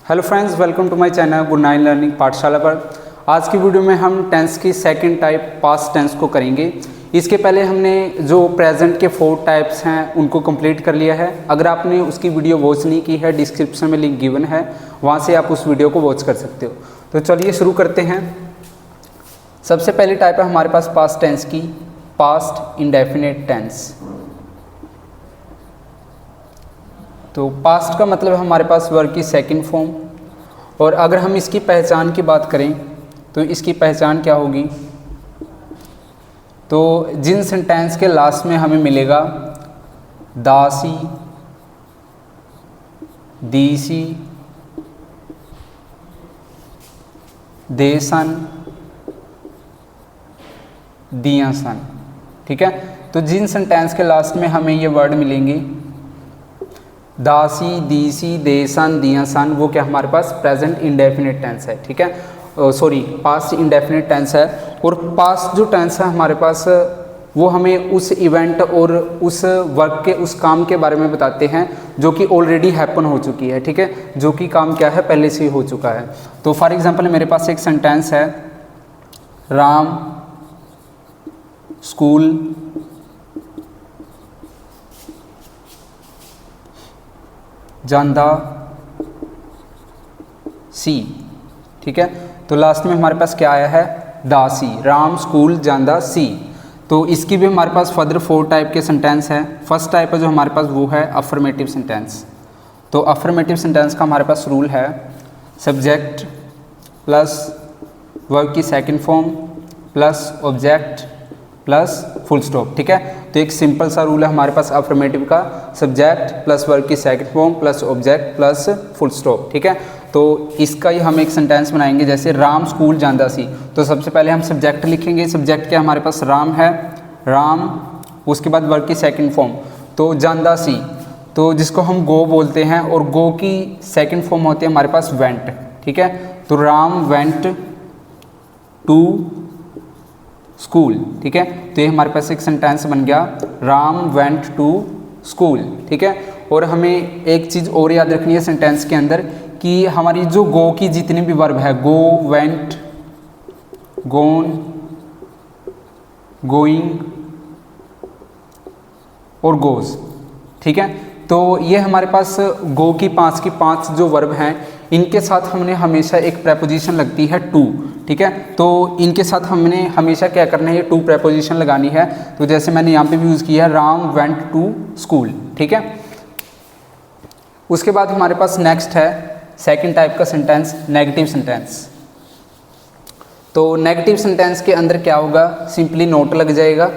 Hello friends, welcome to my channel good nine learning Pathshala पर। आज की वीडियो में हम टेंस की सेकंड टाइप पास्ट टेंस को करेंगे। इसके पहले हमने जो प्रेजेंट के 4 टाइप्स हैं उनको कंप्लीट कर लिया है। अगर आपने उसकी वीडियो वॉच नहीं की है, डिस्क्रिप्शन में लिंक गिवन है, वहाँ से आप उस वीडियो को वॉच कर सकते हो। तो चलिए शुरू करते हैं। सबसे पहली टाइप है हमारे पास पास्ट टेंस की, पास्ट इंडेफिनिट टेंस। तो पास्ट का मतलब है हमारे पास वर्ब की सेकंड फॉर्म। और अगर हम इसकी पहचान की बात करें तो इसकी पहचान क्या होगी, तो जिन सेंटेंस के लास्ट में हमें मिलेगा दासी, दीसी, देसन, दियासन, ठीक है। तो जिन सेंटेंस के लास्ट में हमें ये वर्ड मिलेंगे दासी, दीसी, देसन, दियासन, वो क्या हमारे पास प्रेजेंट इंडेफिनिट टेंस है, ठीक है। सॉरी, पास्ट इंडेफिनिट टेंस है। और पास्ट जो टेंस है हमारे पास वो हमें उस इवेंट और उस वर्क के उस काम के बारे में बताते हैं जो कि ऑलरेडी हैपन हो चुकी है, ठीक है। जो कि काम क्या है, पहले से ही हो चुका है। तो फॉर एग्जांपल मेरे पास एक सेंटेंस है, राम स्कूल जांदा सी, ठीक है। तो लास्ट में हमारे पास क्या आया है, दासी, राम स्कूल जांदा सी। तो इसकी भी हमारे पास फर्दर 4 टाइप के सेंटेंस है। फर्स्ट टाइप है जो हमारे पास वो है अफर्मेटिव सेंटेंस। तो अफर्मेटिव सेंटेंस का हमारे पास रूल है सब्जेक्ट प्लस वर्ब की second form plus object plus full stop, ठीक है। तो एक सिंपल सा रूल है हमारे पास अफर्मेटिव का, सब्जेक्ट प्लस वर्ब की second form plus object plus full stop, ठीक है। तो इसका ही हम एक सेंटेंस बनाएंगे, जैसे राम स्कूल जांदा सी। तो सबसे पहले हम सब्जेक्ट लिखेंगे। सब्जेक्ट क्या हमारे पास राम है, राम, उसके बाद वर्ब की सेकंड फॉर्म तो जांदा सी, तो जिसको हम गो बोलते हैं, और गो की सेकंड फॉर्म होती है हमारे पास वेंट, ठीक है। तो राम वेंट टू स्कूल, ठीक है। तो ये हमारे पास एक सेंटेंस बन गया, राम वेंट टू स्कूल, ठीक है। और हमें एक चीज़ और याद रखनी है सेंटेंस के अंदर कि हमारी जो गो की जितनी भी वर्ब है, गो, वेंट, गोन, गोइंग और गोज, ठीक है। तो ये हमारे पास गो की 5 की 5 जो वर्ब हैं, इनके साथ हमने हमेशा एक प्रेपोजिशन लगती है टू, ठीक है। तो इनके साथ हमने हमेशा क्या करना है, ये टू प्रेपोजिशन लगानी है। तो जैसे मैंने यहाँ पे भी यूज़ किया है, राम वेंट टू स्कूल, ठीक है। उसके बाद हमारे पास नेक्स्ट है सेकंड टाइप का सेंटेंस, नेगेटिव सेंटेंस। तो नेगेटिव सेंटेंस के अंदर क्या होगा, सिंपली नोट लग जाएगा।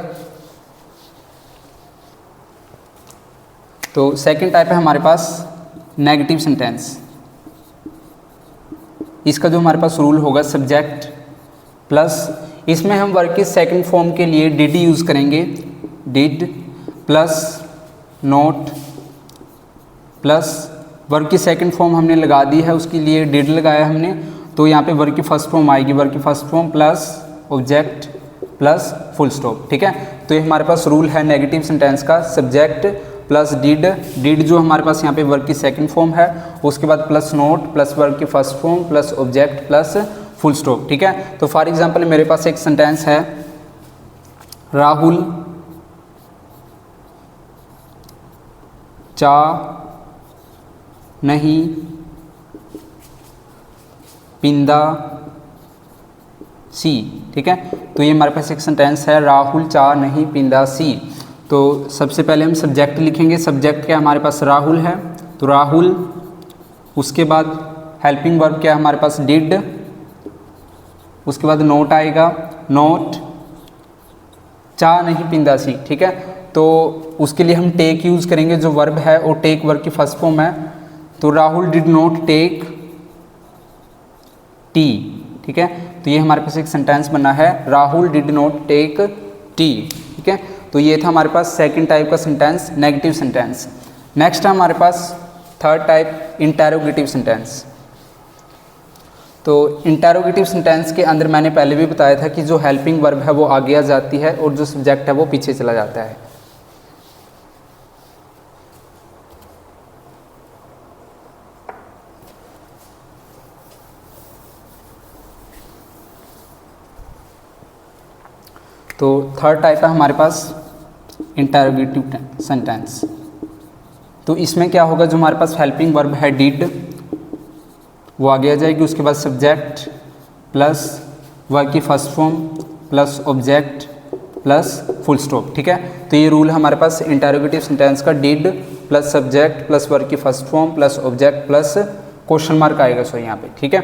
तो सेकंड टाइप है हमारे पास नेगेटिव सेंटेंस। इसका जो हमारे पास रूल होगा सब्जेक्ट प्लस, इसमें हम वर्ब की सेकंड फॉर्म के लिए डिड यूज़ करेंगे, did plus not plus verb की सेकंड फॉर्म हमने लगा दी है, उसके लिए डिड लगाया हमने। तो यहाँ पे वर्ब की फर्स्ट फॉर्म आएगी, वर्ब की first form plus object plus full stop, ठीक है। तो ये हमारे पास रूल है नेगेटिव सेंटेंस का, सब्जेक्ट प्लस डिड, डिड जो हमारे पास यहाँ पे वर्ब की सेकंड फॉर्म है, उसके बाद प्लस नोट प्लस वर्ब की first form plus object plus full stop, ठीक है। तो फॉर एग्जांपल मेरे पास एक सेंटेंस है, राहुल चा नहीं पिंदा सी, ठीक है। तो ये हमारे पास एक सेंटेंस है, राहुल चा नहीं पिंदा सी। तो सबसे पहले हम सब्जेक्ट लिखेंगे। सब्जेक्ट क्या हमारे पास राहुल है, तो राहुल, उसके बाद हेल्पिंग वर्ब क्या है हमारे पास डिड, उसके बाद नोट आएगा, नोट चा नहीं पिंदा सी, ठीक है। तो उसके लिए हम टेक यूज़ करेंगे, जो वर्ब है वो टेक वर्ब की फर्स्ट फॉर्म है। तो Rahul did not take tea, ठीक है। तो ये हमारे पास एक सेंटेंस बना है, Rahul did not take tea, ठीक है। तो ये था हमारे पास सेकंड टाइप का सेंटेंस, नेगेटिव सेंटेंस। नेक्स्ट है हमारे पास थर्ड टाइप, इंटेरोगेटिव सेंटेंस। तो इंटेरोगेटिव सेंटेंस के अंदर मैंने पहले भी बताया था कि जो हेल्पिंग वर्ब है वो आगे आ जाती है और जो सब्जेक्ट है वो पीछे चला जाता है। तो थर्ड टाइप है हमारे पास इंटरोगेटिव सेंटेंस। तो इसमें क्या होगा, जो हमारे पास हेल्पिंग वर्ब है डिड वो आगे आ जाएगी, उसके बाद सब्जेक्ट प्लस वर्ब की first form plus object plus full stop. ठीक है, तो ये रूल है हमारे पास इंटरोगेटिव सेंटेंस का, did plus subject plus verb की first form plus object plus question mark आएगा सो यहाँ पे। ठीक है,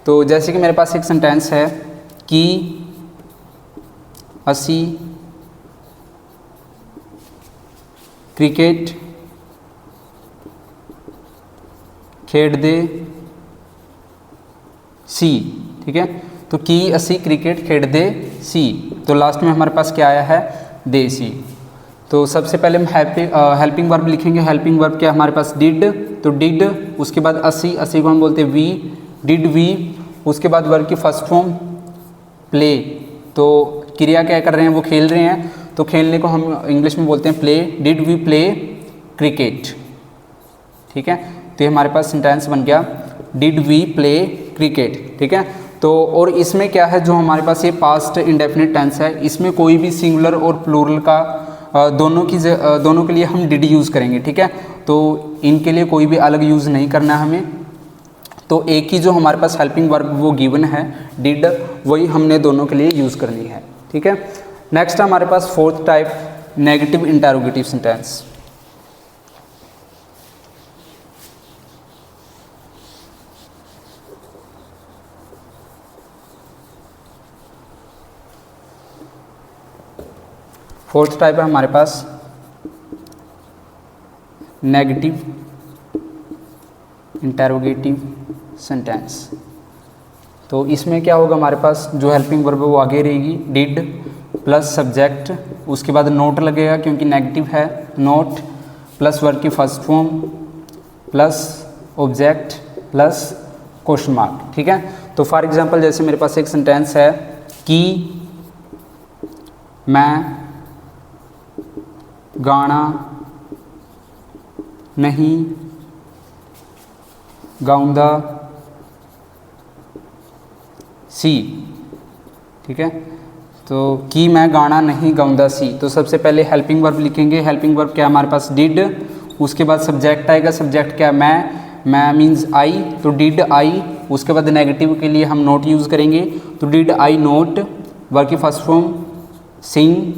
तो जैसे कि मेरे पास एक सेंटेंस है कि असी क्रिकेट खेडदे सी। ठीक है, तो की असी क्रिकेट खेडदे सी, तो लास्ट में हमारे पास क्या आया है, देसी। तो सबसे पहले हम हेल्पिंग वर्ब लिखेंगे। हेल्पिंग वर्ब क्या है हमारे पास, डिड, तो डिड, उसके बाद असी, असी को हम बोलते हैं वी, डिड वी, उसके बाद वर्ब की फर्स्ट फॉर्म प्ले, तो क्रिया क्या कर रहे हैं, वो खेल रहे हैं, तो खेलने को हम इंग्लिश में बोलते हैं play, did we play cricket. ठीक है, तो ये हमारे पास सेंटेंस बन गया, डिड वी प्ले क्रिकेट। ठीक है, तो और इसमें क्या है, जो हमारे पास ये पास्ट इंडेफिनिट टेंस है, इसमें कोई भी सिंगुलर और प्लूरल का दोनों के लिए हम डिड यूज़ करेंगे। ठीक है, तो इनके लिए कोई भी अलग यूज़ नहीं करना है हमें, तो एक ही जो हमारे पास हेल्पिंग वर्ब वो गिवन है डिड, वही हमने दोनों के लिए यूज़ करनी है। ठीक है, नेक्स्ट है हमारे पास fourth type, negative interrogative sentence. Fourth type है हमारे पास नेगेटिव इंटरोगेटिव सेंटेंस। तो इसमें क्या होगा, हमारे पास जो हेल्पिंग वर्ब है वो आगे रहेगी, डिड प्लस सब्जेक्ट, उसके बाद नोट लगेगा क्योंकि नेगेटिव है, नोट प्लस वर्ब की first form plus object plus question mark. ठीक है, तो फॉर एग्जांपल जैसे मेरे पास एक सेंटेंस है कि मैं गाना नहीं गाऊंदा सी। ठीक है, तो कि मैं गाना नहीं गाऊंदा सी, तो सबसे पहले हेल्पिंग वर्ब लिखेंगे। हेल्पिंग वर्ब क्या है हमारे पास, डिड, उसके बाद सब्जेक्ट आएगा, सब्जेक्ट क्या है, मैं मीन्स आई, तो डिड आई, उसके बाद नेगेटिव के लिए हम नोट यूज़ करेंगे, तो डिड आई नोट, वर्ब की फर्स्ट फॉर्म सिंग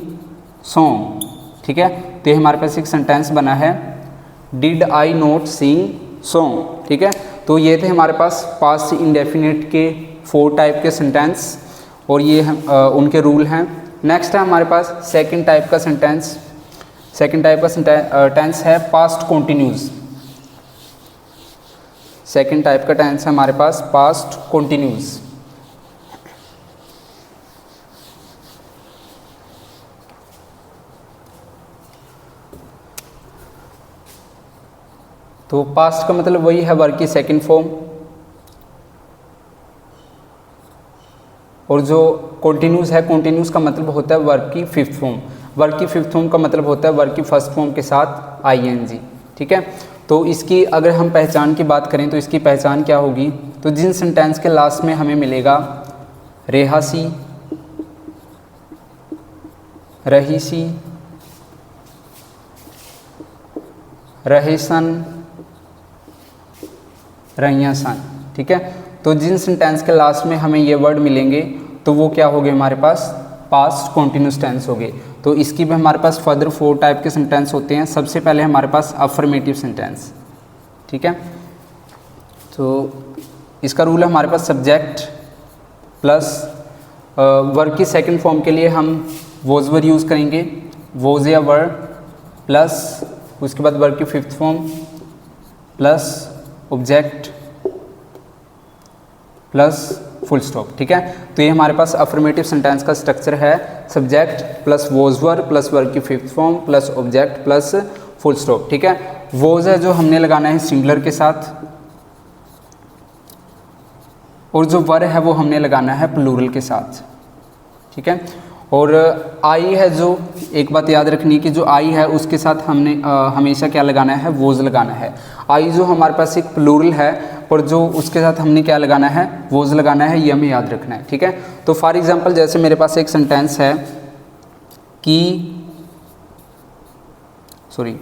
सॉन्ग। ठीक है, तो ये हमारे पास एक सेंटेंस बना है, did I note sing song. ठीक है, तो ये थे हमारे पास पास्ट इंडेफिनिट के 4 टाइप के सेंटेंस और ये उनके रूल हैं। नेक्स्ट है हमारे पास सेकंड टाइप का सेंटेंस। सेकंड टाइप का टेंस है पास्ट कॉन्टिन्यूज। सेकंड टाइप का टेंस है हमारे पास पास्ट कॉन्टिन्यूज। तो पास्ट का मतलब वही है वर्ब की सेकंड फॉर्म, और जो कॉन्टिन्यूस है, कॉन्टिन्यूस का मतलब होता है वर्ब की फिफ्थ फॉर्म। वर्ब की फिफ्थ फॉर्म का मतलब होता है वर्ब की फर्स्ट फॉर्म के साथ आईएनजी। ठीक है, तो इसकी अगर हम पहचान की बात करें तो इसकी पहचान क्या होगी, तो जिन सेंटेंस के लास्ट में हमें मिलेगा रेहासी, रहीसी, रहेसन, रैयासन। ठीक है, तो जिन सेंटेंस के लास्ट में हमें ये वर्ड मिलेंगे तो वो क्या हो गए हमारे पास, पास्ट कॉन्टिन्यूस टेंस हो गए। तो इसकी भी हमारे पास फर्दर 4 टाइप के सेंटेंस होते हैं। सबसे पहले हमारे पास अफर्मेटिव सेंटेंस। ठीक है, तो इसका रूल है हमारे पास सब्जेक्ट प्लस वर्ब की सेकंड फॉर्म के लिए हम वॉज वर्ड यूज़ करेंगे, वॉज या वर्ड, प्लस उसके बाद वर्ब की fifth form plus object plus full stop. ठीक है, तो ये हमारे पास अफर्मेटिव सेंटेंस का स्ट्रक्चर है, subject plus was verb plus verb की fifth form plus object plus full stop. ठीक है, वॉज है जो हमने लगाना है सिंगुलर के साथ, और जो वर्ब है वो हमने लगाना है प्लूरल के साथ। ठीक है, और आई है जो, एक बात याद रखनी कि जो आई है उसके साथ हमने हमेशा क्या लगाना है, वोज लगाना है। आई जो हमारे पास एक प्लूरल है और जो उसके साथ हमने क्या लगाना है, वोज लगाना है, ये हमें याद रखना है। ठीक है, तो फॉर एग्जांपल जैसे मेरे पास एक सेंटेंस है की सॉरी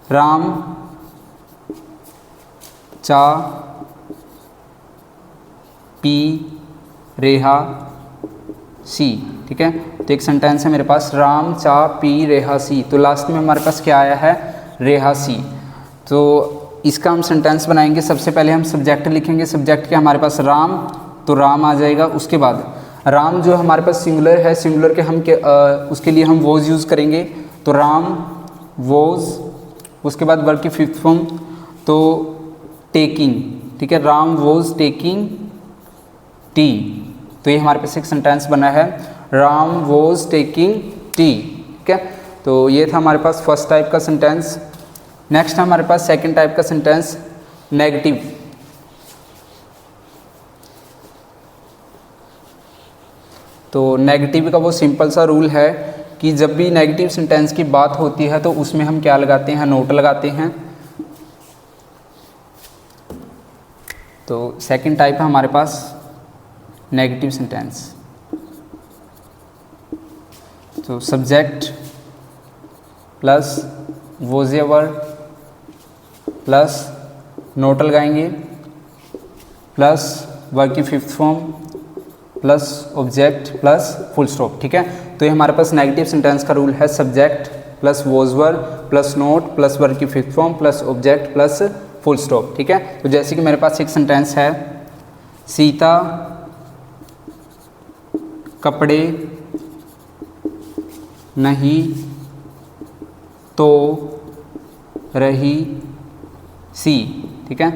राम चा पी रेहा सी। ठीक है, तो एक सेंटेंस है मेरे पास राम चा पी रेहा सी, तो लास्ट में हमारे पास क्या आया है, रेहा सी। तो इसका हम सेंटेंस बनाएंगे। सबसे पहले हम सब्जेक्ट लिखेंगे। सब्जेक्ट क्या हमारे पास, राम, तो राम आ जाएगा। उसके बाद राम जो हमारे पास सिंगुलर है, सिंगुलर के हम उसके लिए हम वॉज यूज़ करेंगे, तो राम वॉज। उसके बाद वर्ब की फिफ्थ फॉर्म तो टेकिंग। ठीक है, राम वॉज टेकिंग टी, तो ये हमारे पास एक सेंटेंस बना है, राम वॉज टेकिंग टी। ठीक है, तो ये था हमारे पास फर्स्ट टाइप का सेंटेंस। नेक्स्ट हमारे पास सेकंड टाइप का सेंटेंस, नेगेटिव। तो नेगेटिव का वो सिंपल सा रूल है कि जब भी नेगेटिव सेंटेंस की बात होती है तो उसमें हम क्या लगाते हैं, नोट लगाते हैं। तो सेकंड टाइप है हमारे पास नेगेटिव सेंटेंस। तो सब्जेक्ट प्लस वॉज या वर्ब प्लस नोट लगाएंगे प्लस वर्ब की fifth form plus object plus full stop. ठीक है, तो ये हमारे पास नेगेटिव सेंटेंस का रूल है, subject plus was verb plus not plus verb की fifth form plus object plus full stop. ठीक है, तो जैसे कि मेरे पास एक सेंटेंस है, सीता कपड़े नहीं तो रही सी। ठीक है,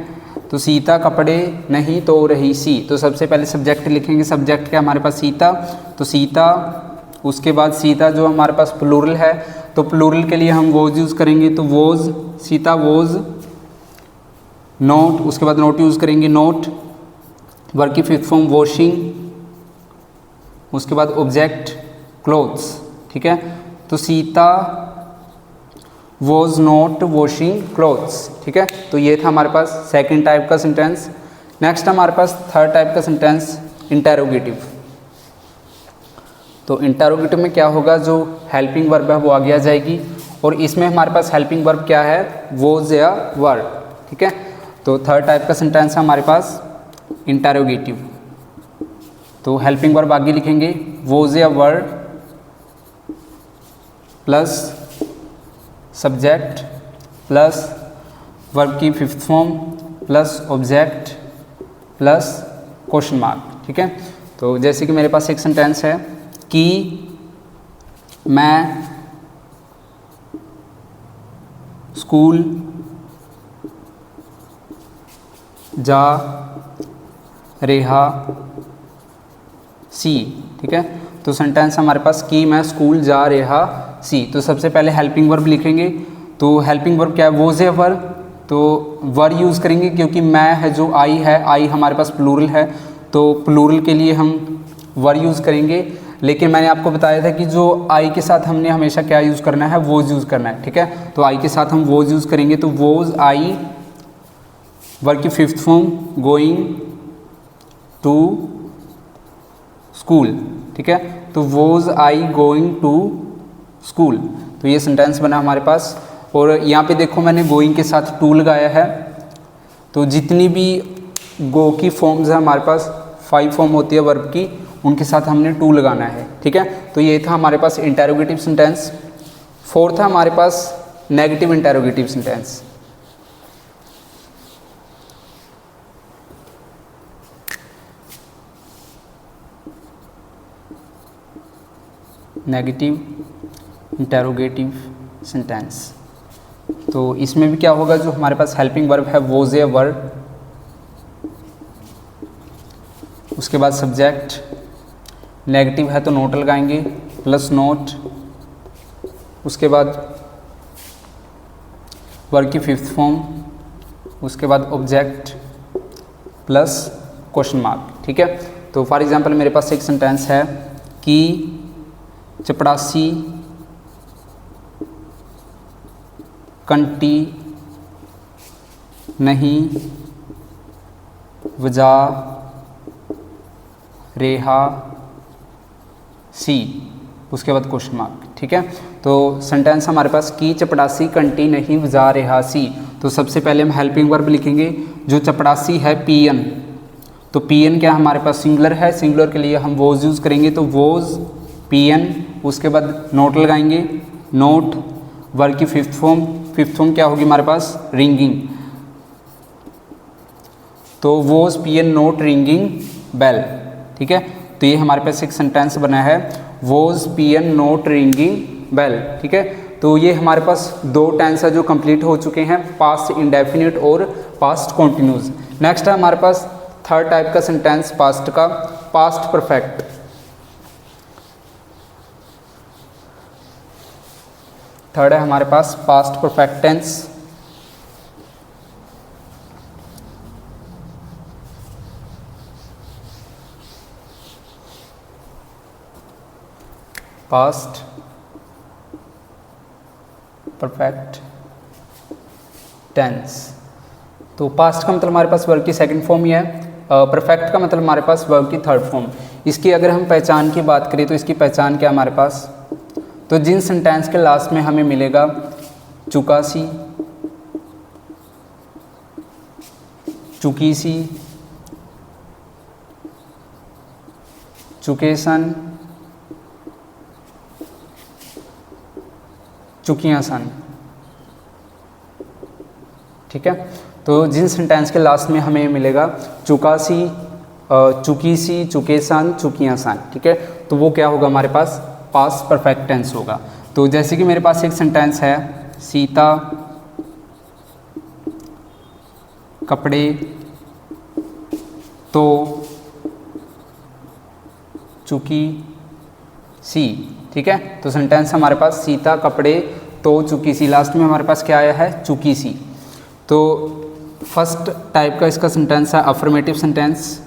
तो सीता कपड़े नहीं तो रही सी। तो सबसे पहले सब्जेक्ट लिखेंगे। सब्जेक्ट क्या हमारे पास, सीता, तो सीता। उसके बाद सीता जो हमारे पास प्लूरल है, तो प्लूरल के लिए हम वॉज यूज़ करेंगे, तो वॉज, सीता वॉज। नोट, उसके बाद नोट यूज़ करेंगे, नोट। वर्ब की फिफ्थ फॉर्म वॉशिंग। उसके बाद ऑब्जेक्ट क्लोथ्स। ठीक है, तो Sita was not washing clothes. ठीक है, तो ये था हमारे पास सेकंड टाइप का सेंटेंस। नेक्स्ट हमारे पास थर्ड टाइप का सेंटेंस, इंटेरोगेटिव। तो इंटेरोगेटिव में क्या होगा, जो हेल्पिंग वर्ब है वो आगे आ जाएगी, और इसमें हमारे पास हेल्पिंग वर्ब क्या है, वॉज या वर। ठीक है, तो थर्ड टाइप का सेंटेंस है हमारे पास इंटेरोगेटिव। तो हेल्पिंग वर्ब आगे लिखेंगे, वॉज या were plus subject plus verb की fifth form plus object plus question mark. ठीक है, तो जैसे कि मेरे पास एक सेंटेंस है कि मैं स्कूल जा रेहा सी। ठीक है, तो सेंटेंस हमारे पास कि मैं स्कूल जा रेहा सी। तो सबसे पहले हेल्पिंग वर्ब लिखेंगे। तो हेल्पिंग वर्ब क्या है, वॉज ए वर्ब, तो वर यूज़ करेंगे क्योंकि मैं है जो आई है, आई हमारे पास प्लूरल है, तो प्लूरल के लिए हम वर यूज़ करेंगे। लेकिन मैंने आपको बताया था कि जो आई के साथ हमने हमेशा क्या यूज़ करना है, वॉज यूज़ करना है। ठीक है, तो आई के साथ हम वॉज यूज़ करेंगे, तो वॉज आई, वर्ब की fifth form going to school. ठीक है, तो was I going to school. तो ये सेंटेंस बना हमारे पास। और यहाँ पे देखो मैंने गोइंग के साथ टू लगाया है। तो जितनी भी गो की फॉर्म्स है हमारे पास, 5 फॉर्म होती है वर्ब की, उनके साथ हमने टू लगाना है। ठीक है, तो ये था हमारे पास इंटेरोगेटिव सेंटेंस। फोर्थ है हमारे पास negative interrogative sentence. Negative interrogative sentence. तो इसमें भी क्या होगा, जो हमारे पास हेल्पिंग वर्ब है वॉज ए वर्ब, उसके बाद सब्जेक्ट, नेगेटिव है तो नोट लगाएंगे प्लस नोट, उसके बाद वर्ब की फिफ्थ फॉर्म, उसके बाद ऑब्जेक्ट प्लस क्वेश्चन मार्क। ठीक है, तो फॉर एग्जांपल मेरे पास एक सेंटेंस है कि चपड़ासी कंटी नहीं वजा रेहा सी। उसके बाद क्वेश्चन मार्क, ठीक है। तो सेंटेंस हमारे पास की चपड़ासी कंटी नहीं वजा रहा सी। तो सबसे पहले हम हेल्पिंग वर्ब लिखेंगे। जो चपड़ासी है पीएन, तो पीएन क्या हमारे पास सिंगुलर है, सिंगुलर के लिए हम वोज यूज़ करेंगे, तो वोज पीएन, उसके बाद नोट लगाएंगे, नोट वर्ब की फिफ्थ फॉर्म क्या होगी हमारे पास, रिंगिंग, तो was PN not ringing bell, ठीक है। तो ये हमारे पास एक सेंटेंस बना है, was PN not ringing bell, ठीक है। तो ये हमारे पास दो टेंस है जो कंप्लीट हो चुके हैं, पास्ट इंडेफिनिट और पास्ट कॉन्टिन्यूस। नेक्स्ट है हमारे पास थर्ड टाइप का सेंटेंस पास्ट का, पास्ट परफेक्ट। थर्ड है हमारे पास past perfect tense. Past perfect tense. तो पास्ट का मतलब हमारे पास वर्ब की सेकंड फॉर्म ही है, परफेक्ट का मतलब हमारे पास वर्ब की थर्ड फॉर्म। इसकी अगर हम पहचान की बात करें तो इसकी पहचान क्या हमारे पास, तो जिन सेंटेंस के लास्ट में हमें मिलेगा चुका सी, चुकी सी, चुके सन, चुकियां सन, ठीक है। तो जिन सेंटेंस के लास्ट में हमें मिलेगा चुका सी, चुकी सी, चुके सन, चुकियां सन, ठीक है, तो वो क्या होगा हमारे पास, पास्ट परफेक्ट टेंस होगा। तो जैसे कि मेरे पास एक सेंटेंस है, सीता कपड़े तो चुकी सी, ठीक है। तो सेंटेंस हमारे पास सीता कपड़े तो चुकी सी, लास्ट में हमारे पास क्या आया है, चुकी सी। तो फर्स्ट टाइप का इसका सेंटेंस है अफर्मेटिव सेंटेंस।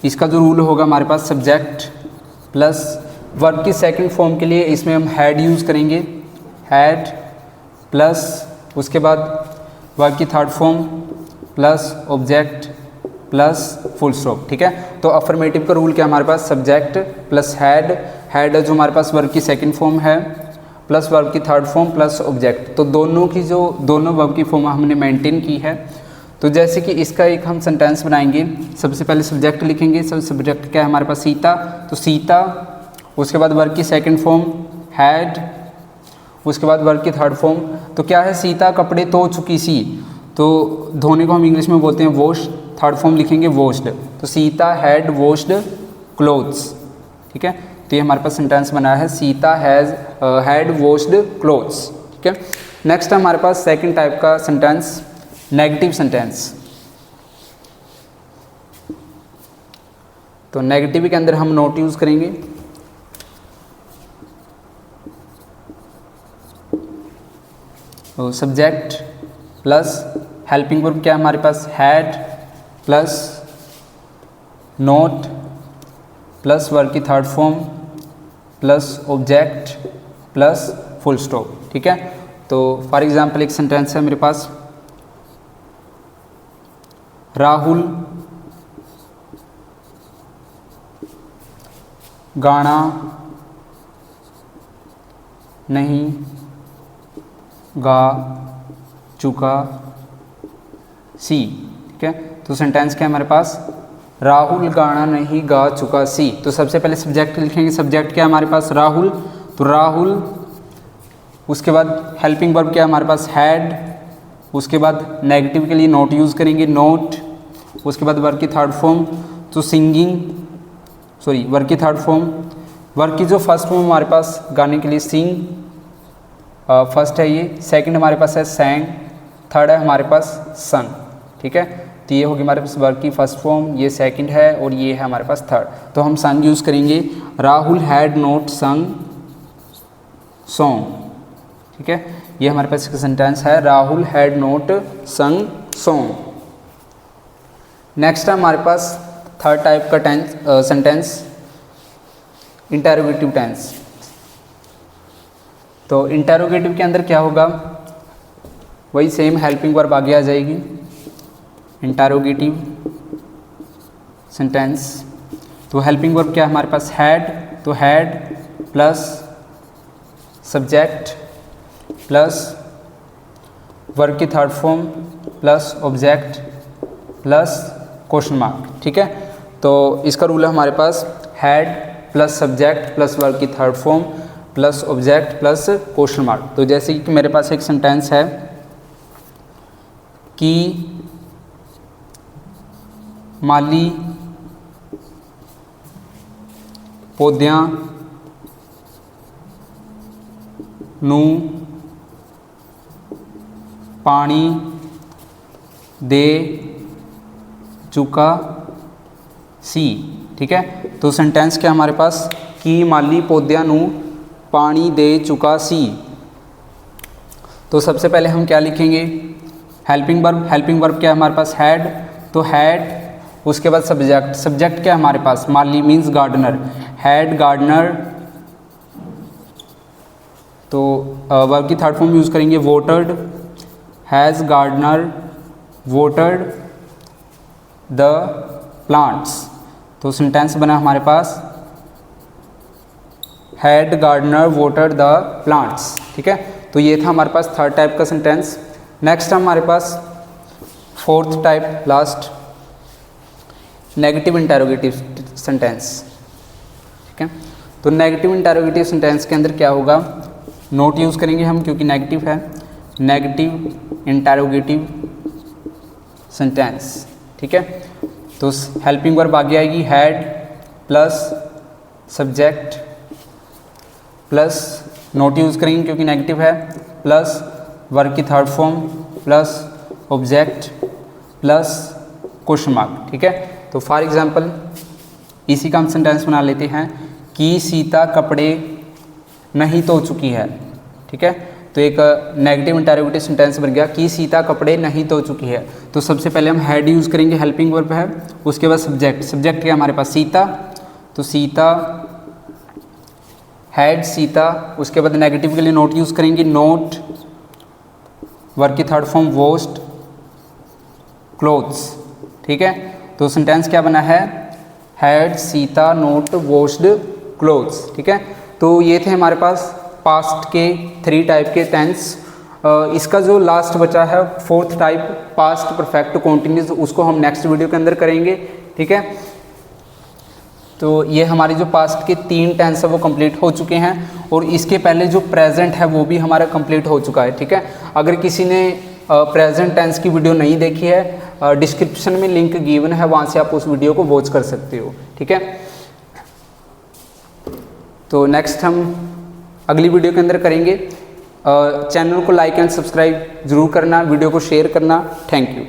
इसका जो रूल होगा हमारे पास सब्जेक्ट प्लस वर्ब की सेकंड फॉर्म के लिए इसमें हम हैड यूज़ करेंगे, हैड प्लस उसके बाद वर्ब की third form plus object plus full stop, ठीक है। तो अफर्मेटिव का रूल क्या हमारे पास, सब्जेक्ट प्लस हैड, हैड जो हमारे पास वर्ब की सेकंड फॉर्म है प्लस वर्ब की थर्ड फॉर्म प्लस ऑब्जेक्ट। तो दोनों वर्ब की फॉर्म हमने मेंटेन की है। तो जैसे कि इसका एक हम सेंटेंस बनाएंगे, सबसे पहले सब्जेक्ट लिखेंगे, सब्जेक्ट क्या है हमारे पास, सीता, तो सीता, उसके बाद वर्ब की सेकंड फॉर्म हैड, उसके बाद वर्ब की थर्ड फॉर्म, तो क्या है, सीता कपड़े धो चुकी सी, तो धोने को हम इंग्लिश में बोलते हैं वॉश, थर्ड फॉर्म लिखेंगे वॉश्ड, तो सीता हैड वॉश्ड क्लोथ्स, ठीक है। तो ये हमारे पास सेंटेंस बना है, सीता हैड वॉश्ड क्लोथ्स, ठीक है। नेक्स्ट है हमारे पास सेकंड टाइप का सेंटेंस नेगेटिव सेंटेंस। तो नेगेटिव के अंदर हम नोट यूज़ करेंगे, तो सब्जेक्ट प्लस हेल्पिंग वर्ब क्या है हमारे पास, had plus not plus verb की third form plus object plus full stop, ठीक है। तो फॉर एग्जांपल एक सेंटेंस है मेरे पास, राहुल गाना नहीं गा चुका सी, ठीक है। तो सेंटेंस क्या है हमारे पास, राहुल गाना नहीं गा चुका सी। तो सबसे पहले सब्जेक्ट लिखेंगे, सब्जेक्ट क्या है हमारे पास, राहुल, तो राहुल, उसके बाद हेल्पिंग वर्ब क्या है हमारे पास, हैड, उसके बाद नेगेटिव के लिए नोट यूज़ करेंगे, नोट, उसके बाद वर्ब की थर्ड फॉर्म, तो वर्ब की थर्ड फॉर्म, वर्ब की जो फर्स्ट फॉर्म हमारे पास गाने के लिए सिंग, फर्स्ट है ये, सेकंड हमारे पास है सैंग, थर्ड है हमारे पास सन, ठीक है। तो ये होगी हमारे पास वर्ब की फर्स्ट फॉर्म, ये सेकंड है और ये है हमारे पास थर्ड। तो हम सन यूज़ करेंगे, राहुल हैड नोट संग सॉन्ग, ठीक है। ये हमारे पास एक सेंटेंस है, राहुल हैड नोट संग सॉन्ग। नेक्स्ट है हमारे पास थर्ड टाइप का सेंटेंस इंटेरोगेटिव टेंस। तो इंटेरोगेटिव के अंदर क्या होगा, वही सेम हेल्पिंग वर्ब आगे आ जाएगी, इंटेरोगेटिव सेंटेंस। तो हेल्पिंग वर्ब क्या है हमारे पास, हैड, तो had plus subject plus verb की third form plus object plus question mark. ठीक है, तो इसका रूल है हमारे पास had plus subject plus verb की third form plus object plus question mark. तो जैसे कि मेरे पास एक सेंटेंस है कि माली पौद्यां नू पानी दे चुका सी। ठीक है, तो सेंटेंस क्या हमारे पास कि माली पौद्यां नू पानी दे चुका सी। तो सबसे पहले हम क्या लिखेंगे, हेल्पिंग वर्ब। हेल्पिंग वर्ब क्या है हमारे पास हैड, तो हैड, उसके बाद सब्जेक्ट। सब्जेक्ट क्या है हमारे पास माली मीन्स गार्डनर, हैड गार्डनर। तो वर्ब की थर्ड फॉर्म यूज़ करेंगे watered, has gardener watered the plants. तो सेंटेंस बना हमारे पास had gardener watered the plants. ठीक है, तो ये था हमारे पास थर्ड टाइप का सेंटेंस। नेक्स्ट हमारे पास fourth type last, negative interrogative sentence. ठीक है, तो नेगेटिव इंटेरोगेटिव सेंटेंस के अंदर क्या होगा, नोट यूज़ करेंगे हम क्योंकि नेगेटिव है, नेगेटिव इंटेरोगेटिव सेंटेंस। ठीक है, तो हेल्पिंग वर्ब आगे आएगी had plus subject plus note use करेंगे क्योंकि नेगेटिव है, प्लस वर्ब की third form plus object plus question mark. ठीक है, तो फॉर एग्जांपल इसी का हम सेंटेंस बना लेते हैं कि सीता कपड़े नहीं धो चुकी है। ठीक है, तो एक नेगेटिव इंटेरोगेटिव सेंटेंस बन गया कि सीता कपड़े नहीं धो चुकी है। तो सबसे पहले हम हैड यूज़ करेंगे, हेल्पिंग वर्ब है, उसके बाद सब्जेक्ट। सब्जेक्ट क्या हमारे पास सीता, तो सीता हैड सीता। उसके बाद नेगेटिव के लिए नोट यूज़ करेंगे, नोट वर्ब की थर्ड फॉर्म वॉश्ड क्लोथ्स। ठीक है, तो सेंटेंस क्या बना है had Sita note washed clothes. ठीक है, तो ये थे हमारे पास पास्ट के 3 टाइप के टेंस। इसका जो लास्ट बचा है fourth type past perfect continuous, उसको हम नेक्स्ट वीडियो के अंदर करेंगे। ठीक है, तो ये हमारे जो पास्ट के 3 टेंस है वो कंप्लीट हो चुके हैं और इसके पहले जो प्रेजेंट है वो भी हमारा कंप्लीट हो चुका है। ठीक है, अगर किसी ने प्रेजेंट टेंस की वीडियो नहीं देखी है, डिस्क्रिप्शन में लिंक गिवन है, वहाँ से आप उस वीडियो को वॉच कर सकते हो। ठीक है, तो नेक्स्ट हम अगली वीडियो के अंदर करेंगे। चैनल को लाइक एंड सब्सक्राइब जरूर करना, वीडियो को शेयर करना। Thank you.